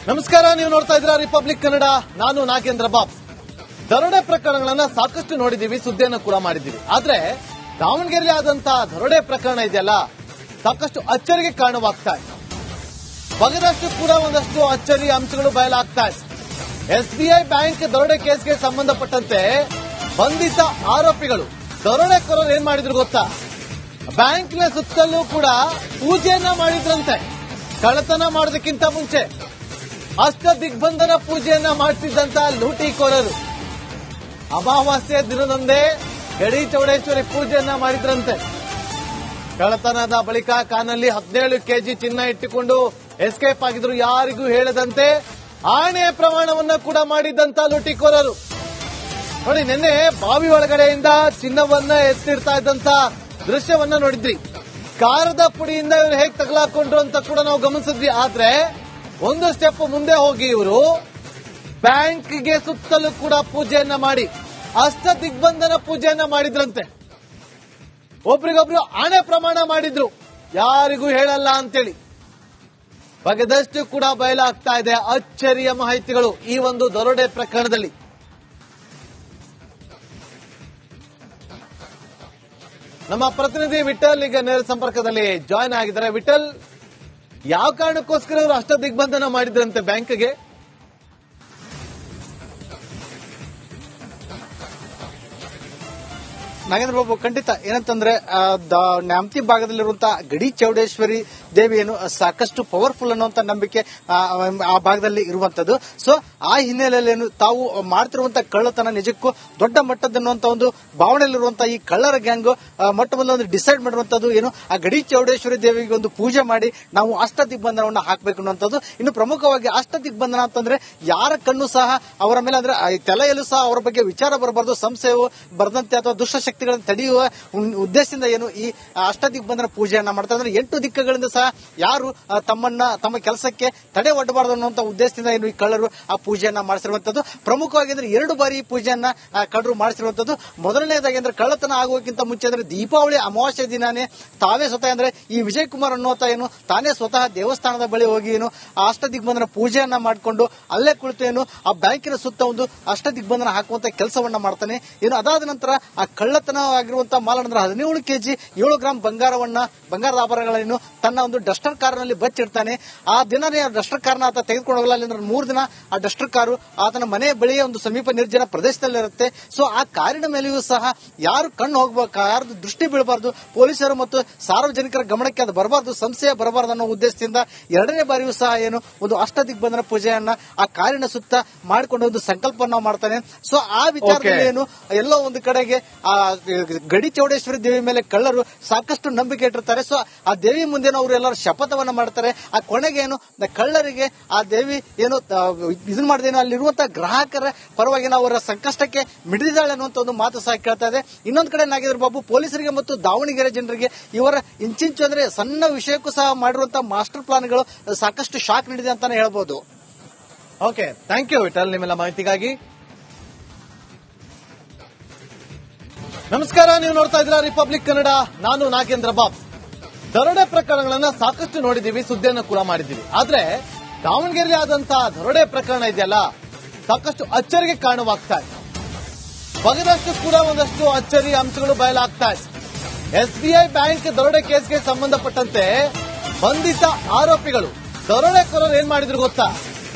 ನಮಸ್ಕಾರ, ನೀವು ನೋಡ್ತಾ ಇದ್ದೀರಾ ರಿಪಬ್ಲಿಕ್ ಕನ್ನಡ. ನಾನು ನಾಗೇಂದ್ರ ಬಾಬ್. ದರೋಡೆ ಪ್ರಕರಣಗಳನ್ನ ಸಾಕಷ್ಟು ನೋಡಿದೀವಿ, ಸುದ್ದಿಯನ್ನು ಕೂಡ ಮಾಡಿದ್ದೀವಿ. ಆದ್ರೆ ದಾವಣಗೆರೆಯಲ್ಲಿ ಆದಂತಹ ದರೋಡೆ ಪ್ರಕರಣ ಇದೆಯಲ್ಲ, ಸಾಕಷ್ಟು ಅಚ್ಚರಿಗೆ ಕಾರಣವಾಗ್ತಾ ಇದೆ. ಬಗೆದಷ್ಟು ಕೂಡ ಒಂದಷ್ಟು ಅಚ್ಚರಿ ಅಂಶಗಳು ಬಯಲಾಗ್ತಾ ಇದೆ. ಎಸ್ಬಿಐ ಬ್ಯಾಂಕ್ ದರೋಡೆ ಕೇಸ್ಗೆ ಸಂಬಂಧಪಟ್ಟಂತೆ ಬಂಧಿತ ಆರೋಪಿಗಳು ದರೋಡೆಕೋರರು ಏನ್ ಮಾಡಿದ್ರು ಗೊತ್ತಾ? ಬ್ಯಾಂಕ್ನ ಸುತ್ತಲೂ ಕೂಡ ಪೂಜೆಯನ್ನ ಮಾಡಿದ್ರಂತೆ. ಕಳ್ಳತನ ಮಾಡೋದಕ್ಕಿಂತ ಮುಂಚೆ ಅಷ್ಟ ದಿಗ್ಬಂಧನ ಪೂಜೆಯನ್ನ ಮಾಡಿಸಿದ್ದಂತ ಲೂಟಿಕೋರರು ಅಮಾವಾಸ್ಯೆ ದಿನದಂದೇ ಗಡಿ ಚೌಡೇಶ್ವರಿ ಪೂಜೆಯನ್ನ ಮಾಡಿದ್ರಂತೆ. ಕಳ್ಳತನದ ಬಳಿಕ ಕಾನಲ್ಲಿ 17 ಕೆಜಿ ಚಿನ್ನ ಇಟ್ಟುಕೊಂಡು ಎಸ್ಕೇಪ್ ಆಗಿದ್ರು, ಯಾರಿಗೂ ಹೇಳದಂತೆ. ಆಣೆ ಪ್ರಮಾಣವನ್ನ ಕೂಡ ಮಾಡಿದ್ದಂತ ಲೂಟಿಕೋರರು ನೋಡಿ, ನಿನ್ನೆ ಬಾವಿ ಒಳಗಡೆಯಿಂದ ಚಿನ್ನವನ್ನ ಎತ್ತಿಡ್ತಾ ಇದ್ದಂತ ದೃಶ್ಯವನ್ನ ನೋಡಿದ್ರಿ. ಕಾರದ ಪುಡಿಯಿಂದ ಇವರು ಹೇಗೆ ತಗಲಾಕೊಂಡ್ರು ಅಂತ ಕೂಡ ನಾವು ಗಮನಿಸಿದ್ವಿ. ಆದ್ರೆ ಒಂದು ಸ್ಟೆಪ್ ಮುಂದೆ ಹೋಗಿ ಇವರು ಬ್ಯಾಂಕ್ಗೆ ಸುತ್ತಲೂ ಕೂಡ ಪೂಜೆಯನ್ನ ಮಾಡಿ ಅಷ್ಟ ದಿಗ್ಬಂಧನ ಪೂಜೆಯನ್ನ ಮಾಡಿದ್ರಂತೆ. ಒಬ್ರಿಗೊಬ್ರು ಆಣೆ ಪ್ರಮಾಣ ಮಾಡಿದ್ರು, ಯಾರಿಗೂ ಹೇಳಲ್ಲ ಅಂತೇಳಿ. ಬಗೆದಷ್ಟು ಕೂಡ ಬಯಲಾಗ್ತಾ ಇದೆ ಅಚ್ಚರಿಯ ಮಾಹಿತಿಗಳು ಈ ಒಂದು ದರೋಡೆ ಪ್ರಕರಣದಲ್ಲಿ. ನಮ್ಮ ಪ್ರತಿನಿಧಿ ವಿಠಲ್ ಈಗ ನೇರ ಸಂಪರ್ಕದಲ್ಲಿ ಜಾಯ್ನ್ ಆಗಿದ್ದಾರೆ. ವಿಠಲ್, ಯಾವ ಕಾರಣಕ್ಕೋಸ್ಕರ ಅವರು ಅಷ್ಟ ದಿಗ್ಬಂಧನ ಮಾಡಿದ್ರಂತೆ ಬ್ಯಾಂಕ್ಗೆ? ನಾಗೇಂದ್ರ ಬಾಬು, ಖಂಡಿತ ಏನಂತಂದ್ರೆ ನ್ಯಾಮತಿ ಭಾಗದಲ್ಲಿರುವಂತಹ ಗಡಿ ಚೌಡೇಶ್ವರಿ ದೇವಿಯನ್ನು ಸಾಕಷ್ಟು ಪವರ್ಫುಲ್ ಅನ್ನುವಂತ ನಂಬಿಕೆ ಆ ಭಾಗದಲ್ಲಿ ಇರುವಂತದ್ದು. ಸೊ ಆ ಹಿನ್ನೆಲೆಯಲ್ಲಿ ತಾವು ಮಾಡ್ತಿರುವಂತಹ ಕಳ್ಳತನ ನಿಜಕ್ಕೂ ದೊಡ್ಡ ಮಟ್ಟದನ್ನುವಂತ ಒಂದು ಭಾವನೆಯಲ್ಲಿರುವಂತಹ ಈ ಕಳ್ಳರ ಗ್ಯಾಂಗ್ ಮೊಟ್ಟ ಮೊದಲ ಒಂದು ಡಿಸೈಡ್ ಮಾಡಿರುವಂತದ್ದು ಏನು, ಆ ಗಡಿ ಚೌಡೇಶ್ವರಿ ದೇವಿಗೆ ಒಂದು ಪೂಜೆ ಮಾಡಿ ನಾವು ಅಷ್ಟ ದಿಗ್ಬಂಧನವನ್ನು ಹಾಕಬೇಕು ಅನ್ನುವಂಥದ್ದು. ಇನ್ನು ಪ್ರಮುಖವಾಗಿ ಅಷ್ಟ ದಿಗ್ಬಂಧನ ಅಂತಂದ್ರೆ ಯಾರ ಕಣ್ಣು ಸಹ ಅವರ ಮೇಲೆ ಅಂದ್ರೆ ತಲೆಯಲ್ಲೂ ಸಹ ಅವರ ಬಗ್ಗೆ ವಿಚಾರ ಬರಬಾರ್ದು, ಸಂಶಯವು ಬರದಂತೆ ಅಥವಾ ದುಷ್ಟಶಕ್ತಿಗಳನ್ನು ತಡೆಯುವ ಉದ್ದೇಶದಿಂದ ಏನು ಈ ಅಷ್ಟ ದಿಗ್ಬಂಧನ ಪೂಜೆಯನ್ನ ಮಾಡ್ತಾರೆ. ಅಂದ್ರೆ 8 ದಿಕ್ಕುಗಳಿಂದ ಸಹ ಯಾರು ತಮ್ಮ ಕೆಲಸಕ್ಕೆ ತಡೆ ಒಡ್ಡಬಾರದು ಅನ್ನುವಂತ ಉದ್ದೇಶದಿಂದ ಏನು ಈ ಕಳ್ಳರು ಆ ಪೂಜೆಯನ್ನ ಮಾಡಿಸಿರುವಂತದ್ದು. ಪ್ರಮುಖವಾಗಿ ಅಂದ್ರೆ 2 ಬಾರಿ ಈ ಪೂಜೆಯನ್ನ ಕಳ್ಳರು ಮಾಡಿಸಿರುವಂತದ್ದು. ಮೊದಲನೇದಾಗಿ ಅಂದ್ರೆ ಕಳ್ಳತನ ಆಗುವಕ್ಕಿಂತ ಮುಂಚೆ ಅಂದ್ರೆ ದೀಪಾವಳಿ ಅಮಾವಾಸ್ಯೆ ದಿನಾನೇ ತಾವೇ ಸ್ವತಃ ಅಂದ್ರೆ ಈ ವಿಜಯ್ ಕುಮಾರ್ ಅನ್ನುವಂತ ಏನು ತಾನೇ ಸ್ವತಃ ದೇವಸ್ಥಾನದ ಬಳಿ ಹೋಗಿ ಏನು ಆ ಅಷ್ಟ ದಿಗ್ಬಂಧನ ಪೂಜೆಯನ್ನ ಮಾಡಿಕೊಂಡು ಅಲ್ಲೇ ಕುಳಿತು ಏನು ಆ ಬ್ಯಾಂಕಿನ ಸುತ್ತ ಒಂದು ಅಷ್ಟ ದಿಗ್ಬಂಧನ ಹಾಕುವಂತ ಕೆಲಸವನ್ನ ಮಾಡ್ತಾನೆ. ಏನು ಅದಾದ ನಂತರ ಆ ಕಳ್ಳತನ ಆಗಿರುವಂತಹ ಮಾಲನಂದ್ರ 17 ಕೆಜಿ 7 ಗ್ರಾಂ ಬಂಗಾರದ ಆಭರಣಗಳನ್ನು ತನ್ನ ಒಂದು ಡಸ್ಟರ್ ಕಾರಿನಲ್ಲಿ ಬಚ್ಚಿಡ್ತಾನೆ. ಆ ದಿನನೇ ಡಸ್ಟರ್ ಕಾರ್ನ ಆತ ತೆಗೆದುಕೊಂಡು ಹೋಗಲ್ಲ. ಅಲ್ಲಿಂದ 3 ದಿನ ಆ ಡಸ್ಟರ್ ಕಾರು ಆತನ ಮನೆ ಬಳಿಯ ಒಂದು ಸಮೀಪ ನಿರ್ಜನ ಪ್ರದೇಶದಲ್ಲಿರುತ್ತೆ. ಸೊ ಆ ಕಾರಿನ ಮೇಲೆಯೂ ಸಹ ಯಾರು ಕಣ್ಣು ಹೋಗಬೇಕು, ಯಾರು ದೃಷ್ಟಿ ಬೀಳಬಾರದು, ಪೊಲೀಸರು ಮತ್ತು ಸಾರ್ವಜನಿಕರ ಗಮನಕ್ಕೆ ಅದು ಬರಬಾರದು, ಸಂಶಯ ಬರಬಾರದು ಅನ್ನೋ ಉದ್ದೇಶದಿಂದ 2ನೇ ಬಾರಿಯೂ ಸಹ ಏನು ಒಂದು ಅಷ್ಟ ದಿಗ್ಬಂಧನ ಪೂಜೆಯನ್ನ ಆ ಕಾರಿನ ಸುತ್ತ ಮಾಡಿಕೊಂಡು ಒಂದು ಸಂಕಲ್ಪನ ಮಾಡ್ತಾನೆ. ಸೊ ಆ ವಿಚಾರದಲ್ಲಿ ಏನು ಎಲ್ಲೋ ಒಂದು ಕಡೆಗೆ ಆ ಗಡಿ ಚೌಡೇಶ್ವರಿ ದೇವಿ ಮೇಲೆ ಕಳ್ಳರು ಸಾಕಷ್ಟು ನಂಬಿಕೆ ಇಟ್ಟಿರ್ತಾರೆ. ಸೊ ಆ ದೇವಿ ಮುಂದೆ ಅವರು ಎಲ್ಲರೂ ಶಪಥವನ್ನ ಮಾಡ್ತಾರೆ. ಆ ಕೊನೆಗೆ ಏನು ಕಳ್ಳರಿಗೆ ಆ ದೇವಿ ಏನು ಇದನ್ನ ಮಾಡಿದೇನೋ ಅಲ್ಲಿರುವಂತಹ ಗ್ರಾಹಕರ ಪರವಾಗಿ ಅವರ ಸಂಕಷ್ಟಕ್ಕೆ ಮಿಡಿದಿದ್ದಾಳೆ ಅನ್ನುವಂತ ಒಂದು ಮಾತು ಸಹ ಕೇಳ್ತಾ ಇದೆ. ಇನ್ನೊಂದು ಕಡೆ ನಾಗೇಂದ್ರ ಬಾಬು, ಪೊಲೀಸರಿಗೆ ಮತ್ತು ದಾವಣಗೆರೆ ಜನರಿಗೆ ಇವರ ಇಂಚಿಂಚು ಅಂದ್ರೆ ಸಣ್ಣ ವಿಷಯಕ್ಕೂ ಸಹ ಮಾಡಿರುವಂತಹ ಮಾಸ್ಟರ್ ಪ್ಲಾನ್ಗಳು ಸಾಕಷ್ಟು ಶಾಕ್ ನೀಡಿದೆ ಅಂತಾನೆ ಹೇಳ್ಬೋದು. ಓಕೆ, ಥ್ಯಾಂಕ್ ಯು ವಿಠಲ್ ನಿಮ್ಮೆಲ್ಲ ಮಾಹಿತಿಗಾಗಿ. ನಮಸ್ಕಾರ, ನೀವು ನೋಡ್ತಾ ಇದ್ದೀರಾ ರಿಪಬ್ಲಿಕ್ ಕನ್ನಡ. ನಾನು ನಾಗೇಂದ್ರ ಬಾಬ್. ದರೋಡೆ ಪ್ರಕರಣಗಳನ್ನ ಸಾಕಷ್ಟು ನೋಡಿದೀವಿ, ಸುದ್ದಿಯನ್ನು ಕೂಡ ಮಾಡಿದ್ದೀವಿ. ಆದ್ರೆ ದಾವಣಗೆರೆಯಲ್ಲಿ ಆದಂತಹ ದರೋಡೆ ಪ್ರಕರಣ ಇದೆಯಲ್ಲ, ಸಾಕಷ್ಟು ಅಚ್ಚರಿಗೆ ಕಾರಣವಾಗ್ತಾ ಇದೆ. ಬಗೆದಷ್ಟು ಕೂಡ ಒಂದಷ್ಟು ಅಚ್ಚರಿ ಅಂಶಗಳು ಬಯಲಾಗ್ತಾ ಇದೆ. ಎಸ್ಬಿಐ ಬ್ಯಾಂಕ್ ದರೋಡೆ ಕೇಸ್ಗೆ ಸಂಬಂಧಪಟ್ಟಂತೆ ಬಂಧಿತ ಆರೋಪಿಗಳು ದರೋಡೆಕೋರರು ಏನ್ ಮಾಡಿದ್ರು ಗೊತ್ತಾ?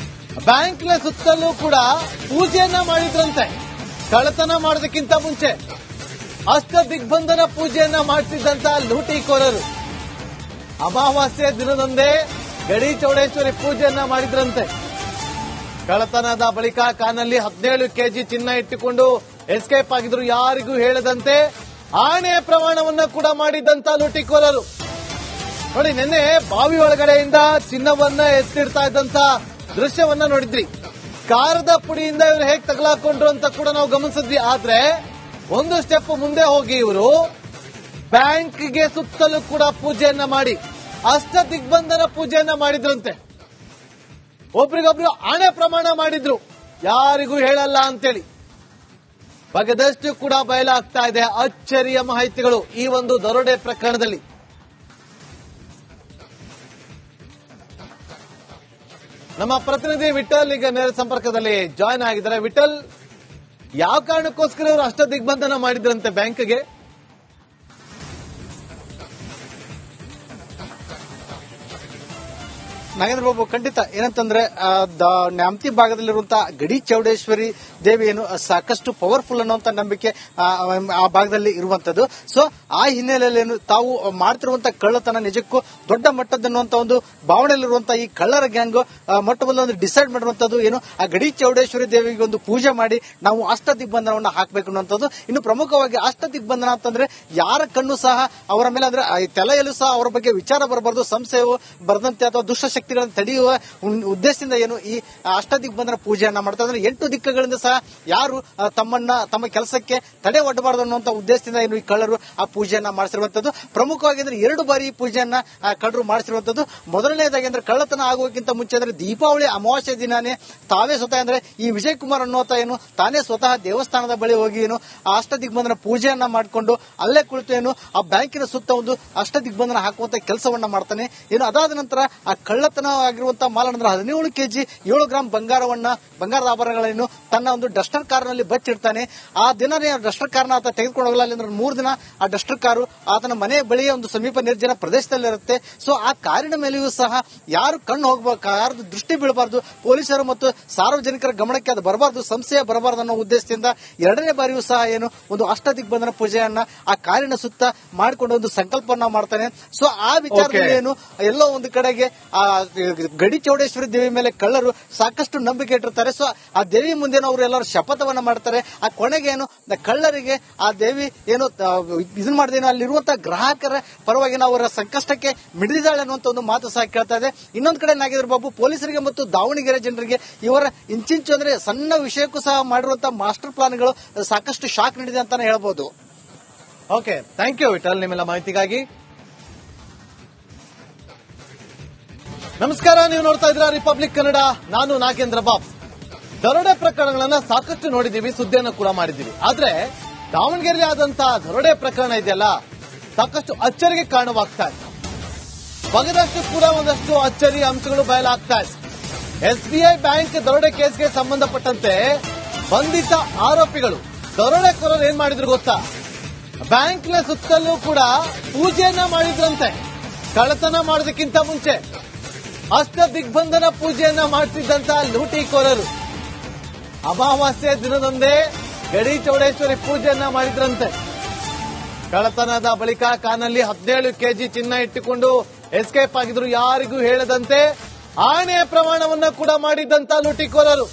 ಬ್ಯಾಂಕ್ನ ಸುತ್ತಲೂ ಕೂಡ ಪೂಜೆಯನ್ನ ಮಾಡಿದ್ರಂತೆ. ಕಳ್ಳತನ ಮಾಡೋದಕ್ಕಿಂತ ಮುಂಚೆ ಅಷ್ಟ ದಿಗ್ಬಂಧನ ಪೂಜೆಯನ್ನ ಮಾಡಿಸಿದ್ದಂತ ಲೂಟಿಕೋರರು ಅಮಾವಾಸ್ಯೆ ದಿನದಂದೇ ಗಡಿ ಚೌಡೇಶ್ವರಿ ಪೂಜೆಯನ್ನ ಮಾಡಿದ್ರಂತೆ. ಕಳ್ಳತನದ ಬಳಿಕ ಕಾನಲ್ಲಿ 17 ಕೆಜಿ ಚಿನ್ನ ಇಟ್ಟುಕೊಂಡು ಎಸ್ಕೇಪ್ ಆಗಿದ್ರು, ಯಾರಿಗೂ ಹೇಳದಂತೆ. ಆಣೆ ಪ್ರಮಾಣವನ್ನ ಕೂಡ ಮಾಡಿದ್ದಂತ ಲೂಟಿಕೋರರು ನೋಡಿ, ನಿನ್ನೆ ಬಾವಿ ಒಳಗಡೆಯಿಂದ ಚಿನ್ನವನ್ನ ಎತ್ತಿಡ್ತಾ ಇದ್ದಂತ ದೃಶ್ಯವನ್ನ ನೋಡಿದ್ರಿ. ಕಾರದ ಪುಡಿಯಿಂದ ಇವರು ಹೇಗೆ ತಗಲಾಕೊಂಡ್ರು ಅಂತ ಕೂಡ ನಾವು ಗಮನಿಸಿದ್ವಿ. ಆದ್ರೆ ಒಂದು ಸ್ಟೆಪ್ ಮುಂದೆ ಹೋಗಿ ಇವರು ಬ್ಯಾಂಕ್ಗೆ ಸುತ್ತಲೂ ಕೂಡ ಪೂಜೆಯನ್ನ ಮಾಡಿ ಅಷ್ಟ ದಿಗ್ಬಂಧನ ಪೂಜೆಯನ್ನ ಮಾಡಿದ್ರಂತೆ. ಒಬ್ರಿಗೊಬ್ರು ಆಣೆ ಪ್ರಮಾಣ ಮಾಡಿದ್ರು, ಯಾರಿಗೂ ಹೇಳಲ್ಲ ಅಂತೇಳಿ. ಬಗೆದಷ್ಟು ಕೂಡ ಬಯಲಾಗ್ತಾ ಇದೆ ಅಚ್ಚರಿಯ ಮಾಹಿತಿಗಳು ಈ ಒಂದು ದರೋಡೆ ಪ್ರಕರಣದಲ್ಲಿ. ನಮ್ಮ ಪ್ರತಿನಿಧಿ ವಿಠಲ್ ಈಗ ನೇರ ಸಂಪರ್ಕದಲ್ಲಿ ಜಾಯ್ನ್ ಆಗಿದ್ದಾರೆ. ವಿಠಲ್, ಯಾವ ಕಾರಣಕ್ಕೋಸ್ಕರ ಇವರು ಅಷ್ಟ ದಿಗ್ಬಂಧನ ಮಾಡಿದ್ರಂತೆ ಬ್ಯಾಂಕ್ಗೆ? ನಾಗೇಂದ್ರ ಬಾಬು, ಖಂಡಿತ ಏನಂತಂದ್ರೆ ನ್ಯಾಮತಿ ಭಾಗದಲ್ಲಿರುವಂತಹ ಗಡಿ ಚೌಡೇಶ್ವರಿ ದೇವಿ ಏನು ಸಾಕಷ್ಟು ಪವರ್ಫುಲ್ ಅನ್ನುವಂತ ನಂಬಿಕೆ ಆ ಭಾಗದಲ್ಲಿ ಇರುವಂತದ್ದು. ಸೊ ಆ ಹಿನ್ನೆಲೆಯಲ್ಲಿ ಏನು ತಾವು ಮಾಡ್ತಿರುವಂತಹ ಕಳ್ಳತನ ನಿಜಕ್ಕೂ ದೊಡ್ಡ ಮಟ್ಟದನ್ನುವಂತ ಒಂದು ಭಾವನೆಯಲ್ಲಿರುವಂತಹ ಈ ಕಳ್ಳರ ಗ್ಯಾಂಗ್ ಮೊಟ್ಟಮೊದಲು ಒಂದು ಡಿಸೈಡ್ ಮಾಡಿರುವಂತದ್ದು ಏನು, ಆ ಗಡಿ ಚೌಡೇಶ್ವರಿ ದೇವಿಗೆ ಒಂದು ಪೂಜೆ ಮಾಡಿ ನಾವು ಅಷ್ಟ ದಿಗ್ಬಂಧನವನ್ನ ಹಾಕಬೇಕು ಅನ್ನುವಂಥದ್ದು. ಇನ್ನು ಪ್ರಮುಖವಾಗಿ ಅಷ್ಟ ದಿಗ್ಬಂಧನ ಅಂತಂದ್ರೆ ಯಾರ ಕಣ್ಣು ಸಹ ಅವರ ಮೇಲೆ ಅಂದ್ರೆ ತಲೆಯಲ್ಲೂ ಸಹ ಅವರ ಬಗ್ಗೆ ವಿಚಾರ ಬರಬಾರದು, ಸಂಶಯವು ಬರದಂತೆ ಅಥವಾ ದುಷ್ಟ ಶಕ್ತಿಗಳನ್ನು ತಡೆಯುವ ಉದ್ದೇಶದಿಂದ ಏನು ಈ ಅಷ್ಟ ದಿಗ್ಬಂಧನ ಪೂಜೆಯನ್ನ ಮಾಡ್ತಾ ಇದ್ದಾರೆ. 8 ದಿಕ್ಕುಗಳಿಂದ ಸಹ ಯಾರು ತಮ್ಮ ಕೆಲಸಕ್ಕೆ ತಡೆ ಒಡ್ಡಬಾರದು ಅನ್ನುವಂತ ಉದ್ದೇಶದಿಂದ ಏನು ಈ ಕಳ್ಳರು ಆ ಪೂಜೆಯನ್ನ ಮಾಡಿಸಿರುವಂತದ್ದು. ಪ್ರಮುಖವಾಗಿ ಅಂದ್ರೆ 2 ಬಾರಿ ಈ ಪೂಜೆಯನ್ನ ಕಳ್ಳರು ಮಾಡಿಸಿರುವಂತದ್ದು. ಮೊದಲನೇದಾಗಿ ಅಂದ್ರೆ ಕಳ್ಳತನ ಆಗುವಕ್ಕಿಂತ ಮುಂಚೆ ಅಂದ್ರೆ ದೀಪಾವಳಿ ಅಮಾವಾಸ್ಯೆ ದಿನಾನೇ ತಾವೇ ಸ್ವತಃ ಅಂದ್ರೆ ಈ ವಿಜಯ್ ಕುಮಾರ್ ಅನ್ನುವಂತ ಏನು ತಾನೇ ಸ್ವತಃ ದೇವಸ್ಥಾನದ ಬಳಿ ಹೋಗಿ ಏನು ಆ ಅಷ್ಟ ದಿಗ್ಬಂಧನ ಪೂಜೆಯನ್ನ ಮಾಡಿಕೊಂಡು ಅಲ್ಲೇ ಕುಳಿತು ಏನು ಆ ಬ್ಯಾಂಕಿನ ಸುತ್ತ ಒಂದು ಅಷ್ಟ ದಿಗ್ಬಂಧನ ಹಾಕುವಂತ ಕೆಲಸವನ್ನ ಮಾಡ್ತಾನೆ. ಏನು ಅದಾದ ನಂತರ ಆ ಕಳ್ಳತನ ಆಗಿರುವಂತಹ ಮಾಲನಂದ್ರ 17 ಕೆಜಿ 7 ಗ್ರಾಂ ಬಂಗಾರದ ಆಭರಣಗಳನ್ನು ತನ್ನ ಒಂದು ಡಸ್ಟರ್ ಕಾರ್ನಲ್ಲಿ ಬಚ್ಚಿಡ್ತಾನೆ. ಆ ದಿನನೇ ಡಸ್ಟರ್ ಕಾರ್ನ ಆತ ತೆಗೆದುಕೊಂಡು ಹೋಗಲ್ಲ. ಅಂದ್ರೆ 3 ದಿನ ಆ ಡಸ್ಟರ್ ಕಾರು ಆತನ ಮನೆ ಬಳಿಯ ಒಂದು ಸಮೀಪ ನಿರ್ಜನ ಪ್ರದೇಶದಲ್ಲಿರುತ್ತೆ. ಸೊ ಆ ಕಾರಿನ ಮೇಲೆಯೂ ಸಹ ಯಾರು ಕಣ್ಣು ಹೋಗಬೇಕು, ಯಾರು ದೃಷ್ಟಿ ಬೀಳಬಾರದು, ಪೊಲೀಸರು ಮತ್ತು ಸಾರ್ವಜನಿಕರ ಗಮನಕ್ಕೆ ಅದು ಬರಬಾರದು, ಸಂಶಯ ಬರಬಾರದು ಅನ್ನೋ ಉದ್ದೇಶದಿಂದ 2ನೇ ಬಾರಿಯೂ ಸಹ ಏನು ಒಂದು ಅಷ್ಟ ದಿಗ್ಬಂಧನ ಪೂಜೆಯನ್ನ ಆ ಕಾರಿನ ಸುತ್ತ ಮಾಡಿಕೊಂಡು ಒಂದು ಸಂಕಲ್ಪವನ್ನ ಮಾಡ್ತಾನೆ. ಸೊ ಆ ವಿಚಾರದಲ್ಲಿ ಏನು ಎಲ್ಲೋ ಒಂದು ಕಡೆಗೆ ಆ ಗಡಿ ಚೌಡೇಶ್ವರಿ ದೇವಿ ಮೇಲೆ ಕಳ್ಳರು ಸಾಕಷ್ಟು ನಂಬಿಕೆ ಇಟ್ಟಿರ್ತಾರೆ. ಸೊ ಆ ದೇವಿ ಮುಂದೆ ಅವರು ಎಲ್ಲರೂ ಶಪಥವನ್ನ ಮಾಡ್ತಾರೆ. ಆ ಕೊನೆಗೆ ಏನು ಕಳ್ಳರಿಗೆ ಆ ದೇವಿ ಏನು ಇದನ್ ಮಾಡಿದೇನು ಅಲ್ಲಿರುವಂತಹ ಗ್ರಾಹಕರ ಪರವಾಗಿ ಅವರ ಸಂಕಷ್ಟಕ್ಕೆ ಮಿಡಿದಿದ್ದಾಳೆ ಅನ್ನುವಂತ ಒಂದು ಮಾತು ಸಹ ಕೇಳ್ತಾ ಇದೆ. ಇನ್ನೊಂದು ಕಡೆ ನಾಗೇಂದ್ರ ಬಾಬು, ಪೊಲೀಸರಿಗೆ ಮತ್ತು ದಾವಣಗೆರೆ ಜನರಿಗೆ ಇವರ ಇಂಚಿಂಚು ಅಂದ್ರೆ ಸಣ್ಣ ವಿಷಯಕ್ಕೂ ಸಹ ಮಾಡಿರುವಂತಹ ಮಾಸ್ಟರ್ ಪ್ಲಾನ್ಗಳು ಸಾಕಷ್ಟು ಶಾಕ್ ನೀಡಿದೆ ಅಂತಾನೆ ಹೇಳ್ಬೋದು. ಓಕೆ, ಥ್ಯಾಂಕ್ ಯು ವಿಠಲ್ ನಿಮ್ಮೆಲ್ಲ ಮಾಹಿತಿಗಾಗಿ. ನಮಸ್ಕಾರ, ನೀವು ನೋಡ್ತಾ ಇದ್ದೀರಾ ರಿಪಬ್ಲಿಕ್ ಕನ್ನಡ. ನಾನು ನಾಗೇಂದ್ರ ಬಾಬ್. ದರೋಡೆ ಪ್ರಕರಣಗಳನ್ನ ಸಾಕಷ್ಟು ನೋಡಿದೀವಿ, ಸುದ್ದಿಯನ್ನು ಕೂಡ ಮಾಡಿದೀವಿ. ಆದ್ರೆ ದಾವಣಗೆರೆ ಆದಂತಹ ದರೋಡೆ ಪ್ರಕರಣ ಇದೆಯಲ್ಲ, ಸಾಕಷ್ಟು ಅಚ್ಚರಿಗೆ ಕಾರಣವಾಗ್ತಾ ಇದೆ. ಬಗದಷ್ಟು ಕೂಡ ಒಂದಷ್ಟು ಅಚ್ಚರಿ ಅಂಶಗಳು ಬಯಲಾಗ್ತಾ ಇದೆ. SBI ಬ್ಯಾಂಕ್ ದರೋಡೆ ಕೇಸ್ಗೆ ಸಂಬಂಧಪಟ್ಟಂತೆ ಬಂಧಿತ ಆರೋಪಿಗಳು ದರೋಡೆಕೋರರು ಏನ್ ಮಾಡಿದ್ರು ಗೊತ್ತಾ? ಬ್ಯಾಂಕ್ನ ಸುತ್ತಲೂ ಕೂಡ ಪೂಜೆಯನ್ನ ಮಾಡಿದ್ರಂತೆ. ಕಳ್ಳತನ ಮಾಡೋದಕ್ಕಿಂತ ಮುಂಚೆ ಅಷ್ಟ ದಿಗ್ಬಂಧನ ಪೂಜೆಯನ್ನ ಮಾಡ್ತಿದ್ದಂತ ಲೂಟಿಕೋರರು ಅಮಾವಾಸ್ಯೆ ದಿನದಂದೇ ಗಡಿ ಚೌಡೇಶ್ವರಿ ಪೂಜೆಯನ್ನ ಮಾಡಿದ್ರಂತೆ. ಕಳ್ಳತನದ ಬಳಿಕ ಕಾನಲ್ಲಿ 17 ಕೆಜಿ ಚಿನ್ನ ಇಟ್ಟುಕೊಂಡು ಎಸ್ಕೇಪ್ ಆಗಿದ್ರು, ಯಾರಿಗೂ ಹೇಳದಂತೆ ಆಣೆಯ ಪ್ರಮಾಣವನ್ನ ಕೂಡ ಮಾಡಿದ್ದಂತ ಲೂಟಿಕೋರರು.